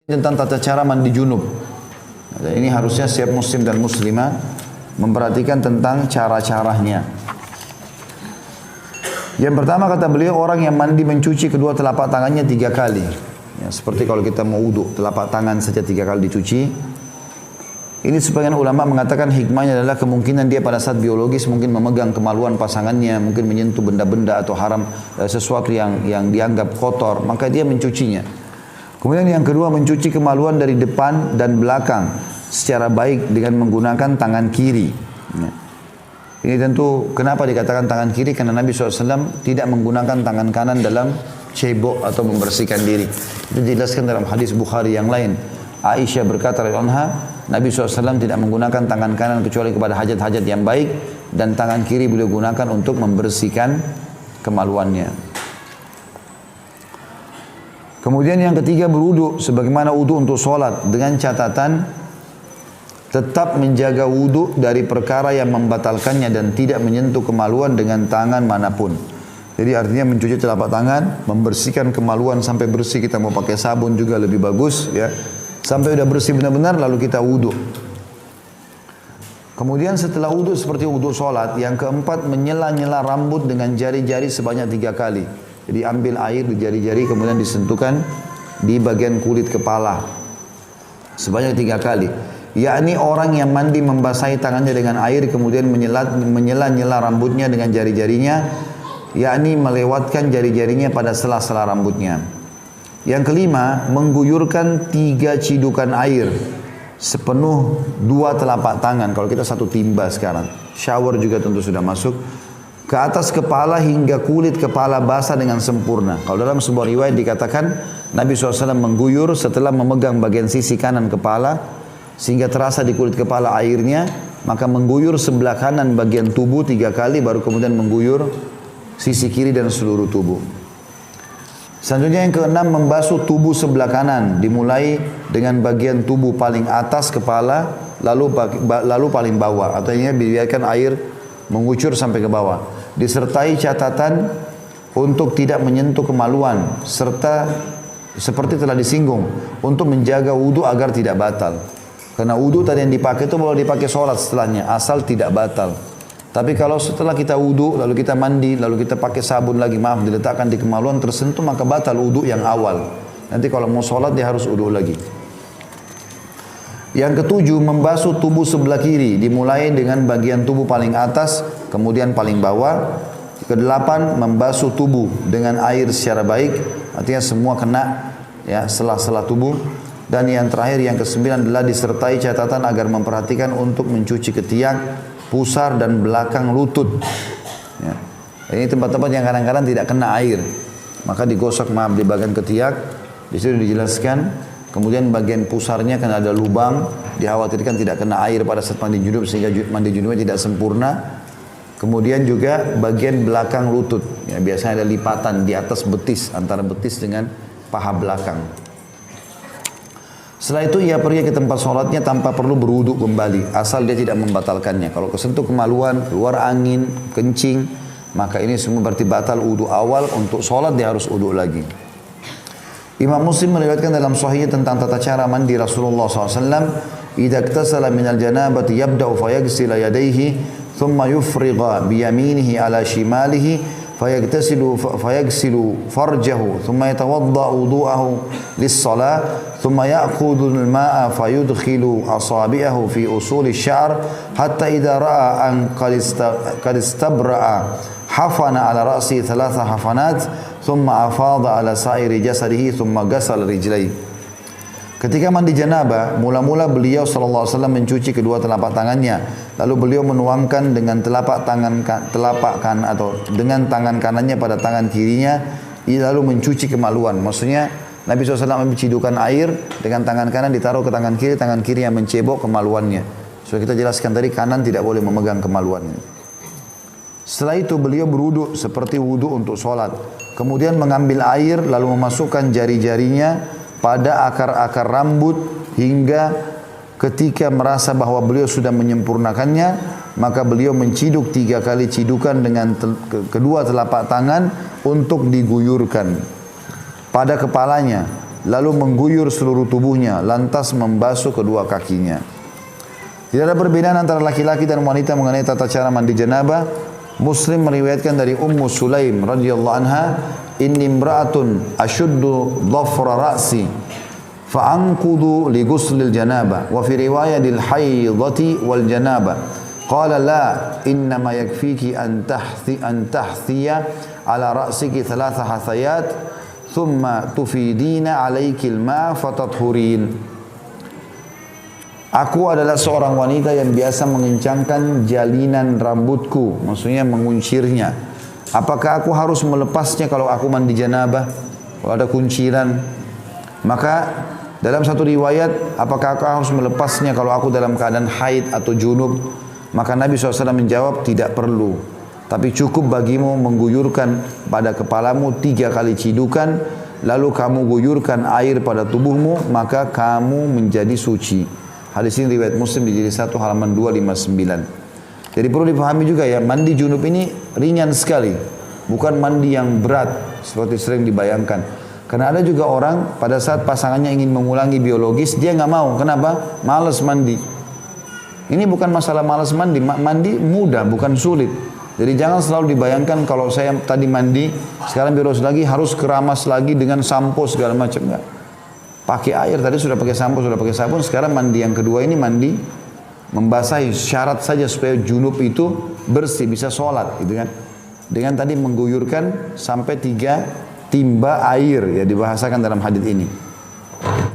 Tentang tata cara mandi junub. Ini harusnya setiap muslim dan muslimah memperhatikan tentang cara-caranya. Yang pertama kata beliau, orang yang mandi mencuci kedua telapak tangannya 3 kali. Ya, seperti kalau kita mau wudhu, telapak tangan saja 3 kali dicuci. Ini sebagian ulama mengatakan hikmahnya adalah kemungkinan dia pada saat biologis mungkin memegang kemaluan pasangannya, mungkin menyentuh benda-benda atau haram, sesuatu yang dianggap kotor, maka dia mencucinya. Kemudian yang kedua, mencuci kemaluan dari depan dan belakang secara baik dengan menggunakan tangan kiri. Ini tentu kenapa dikatakan tangan kiri, karena Nabi SAW tidak menggunakan tangan kanan dalam cebok atau membersihkan diri. Itu dijelaskan dalam hadis Bukhari yang lain. Aisyah berkata radhiyallahu anha, Nabi SAW tidak menggunakan tangan kanan kecuali kepada hajat-hajat yang baik, dan tangan kiri beliau gunakan untuk membersihkan kemaluannya. Kemudian yang ketiga, berwudu sebagaimana wudu untuk sholat, dengan catatan tetap menjaga wudu dari perkara yang membatalkannya dan tidak menyentuh kemaluan dengan tangan manapun. Jadi artinya mencuci telapak tangan, membersihkan kemaluan sampai bersih, kita mau pakai sabun juga lebih bagus ya. Sampai udah bersih benar-benar lalu kita wudu. Kemudian setelah wudu seperti wudu sholat, yang keempat menyela-nyela rambut dengan jari-jari sebanyak 3 kali. Jadi ambil air di jari-jari kemudian disentuhkan di bagian kulit kepala sebanyak 3 kali. Yakni orang yang mandi membasahi tangannya dengan air kemudian menyela-nyela rambutnya dengan jari-jarinya, yakni melewatkan jari-jarinya pada sela-sela rambutnya. Yang kelima, mengguyurkan 3 cidukan air sepenuh 2 telapak tangan. Kalau kita 1 timba sekarang, shower juga tentu sudah masuk, ke atas kepala hingga kulit kepala basah dengan sempurna. Kalau dalam sebuah riwayat dikatakan Nabi SAW mengguyur setelah memegang bagian sisi kanan kepala sehingga terasa di kulit kepala airnya, maka mengguyur sebelah kanan bagian tubuh 3 kali, baru kemudian mengguyur sisi kiri dan seluruh tubuh. Selanjutnya yang keenam, membasuh tubuh sebelah kanan, dimulai dengan bagian tubuh paling atas kepala lalu paling bawah, artinya biarkan air mengucur sampai ke bawah, disertai catatan untuk tidak menyentuh kemaluan, serta seperti telah disinggung untuk menjaga wudu agar tidak batal. Karena wudu tadi yang dipakai itu boleh dipakai sholat setelahnya, asal tidak batal. Tapi kalau setelah kita wudu, lalu kita mandi, lalu kita pakai sabun lagi, diletakkan di kemaluan tersentuh, maka batal wudu yang awal. Nanti kalau mau sholat dia harus wudu lagi. Yang ketujuh, membasuh tubuh sebelah kiri, dimulai dengan bagian tubuh paling atas, kemudian paling bawah. Kedelapan, membasuh tubuh dengan air secara baik, artinya semua kena ya sela-sela tubuh. Dan yang terakhir, yang kesembilan adalah disertai catatan agar memperhatikan untuk mencuci ketiak, pusar dan belakang lutut. Ya. Ini tempat-tempat yang kadang-kadang tidak kena air, maka digosok di bagian ketiak. Di situ dijelaskan. Kemudian bagian pusarnya kan ada lubang, dikhawatirkan tidak kena air pada saat mandi junub sehingga mandi junubnya tidak sempurna. Kemudian juga bagian belakang lutut, ya, biasanya ada lipatan di atas betis, antara betis dengan paha belakang. Setelah itu ia pergi ke tempat sholatnya tanpa perlu berwudu kembali, asal dia tidak membatalkannya. Kalau kesentuh kemaluan, keluar angin, kencing, maka ini semua berarti batal wudu awal. Untuk sholat dia harus wudu lagi. Imam Muslim meriwayatkan dalam sahihnya tentang tata cara mandi Rasulullah SAW. Idza iktasala minal janabati yabda'u fayaghsila yadayhi thumma yufrigha biyaminihi ala shimalihi fayaghsilu farjahu thumma yatawadda wudu'ahu lis-salah thumma ya'khudhu al-ma'a fayudkhilu asabi'ahu fi usuli asy-sya'r hatta idza ra'a an qad istabra'a hafana ala ra'si 3 hafanat thumma afadha ala sa'iri jasadihi thumma ghasala rijlaihi. Ketika mandi janabah, mula-mula beliau sallallahu alaihi wasallam mencuci kedua telapak tangannya, lalu beliau menuangkan dengan telapak kanan atau dengan tangan kanannya pada tangan kirinya, lalu mencuci kemaluan. Maksudnya Nabi SAW mencidukkan air dengan tangan kanan ditaruh ke tangan kiri yang mencebok kemaluannya. Sudah kita jelaskan tadi, kanan tidak boleh memegang kemaluannya. Setelah itu beliau berwudu seperti wudu untuk sholat. Kemudian mengambil air lalu memasukkan jari-jarinya pada akar-akar rambut hingga ketika merasa bahwa beliau sudah menyempurnakannya, maka beliau menciduk 3 kali cidukan dengan kedua telapak tangan untuk diguyurkan pada kepalanya. lalu mengguyur seluruh tubuhnya, lantas membasuh kedua kakinya. Tidak ada perbedaan antara laki-laki dan wanita mengenai tata cara mandi janabah. Muslim meriwayatkan dari Ummu Sulaim radhiyallahu anha, inni imra'atun ashuddu dhafra ra'si fa'anqudu li ghuslil janabah wa fi riwayah lil haidati wal janabah. Qala la innama yakfiki an tahtiya ala ra'siki thalatha hathayat thumma tufidina alaikil ma fatathurin. Aku adalah seorang wanita yang biasa mengencangkan jalinan rambutku, maksudnya menguncirnya. Apakah aku harus melepasnya kalau aku mandi janabah? Kalau ada kunciran? Maka dalam satu riwayat, apakah aku harus melepasnya kalau aku dalam keadaan haid atau junub? Maka Nabi SAW menjawab, tidak perlu. Tapi cukup bagimu mengguyurkan pada kepalamu 3 kali cidukan, lalu kamu guyurkan air pada tubuhmu, maka kamu menjadi suci. Hadis ini riwayat Muslim di jilid 1 halaman 259. Jadi perlu dipahami juga ya, mandi junub ini ringan sekali. Bukan mandi yang berat seperti sering dibayangkan. Karena ada juga orang pada saat pasangannya ingin mengulangi biologis, dia nggak mau. Kenapa? Malas mandi. Ini bukan masalah malas mandi. Mandi mudah, bukan sulit. Jadi jangan selalu dibayangkan kalau saya tadi mandi, sekarang biologis lagi, harus keramas lagi dengan sampo segala macam. Enggak. Pakai air, tadi sudah pakai sampo, sudah pakai sabun, sekarang mandi yang kedua ini mandi membasahi, syarat saja supaya junub itu bersih, bisa sholat gitu kan. Dengan tadi mengguyurkan sampai 3 timba air, ya dibahasakan dalam hadis ini.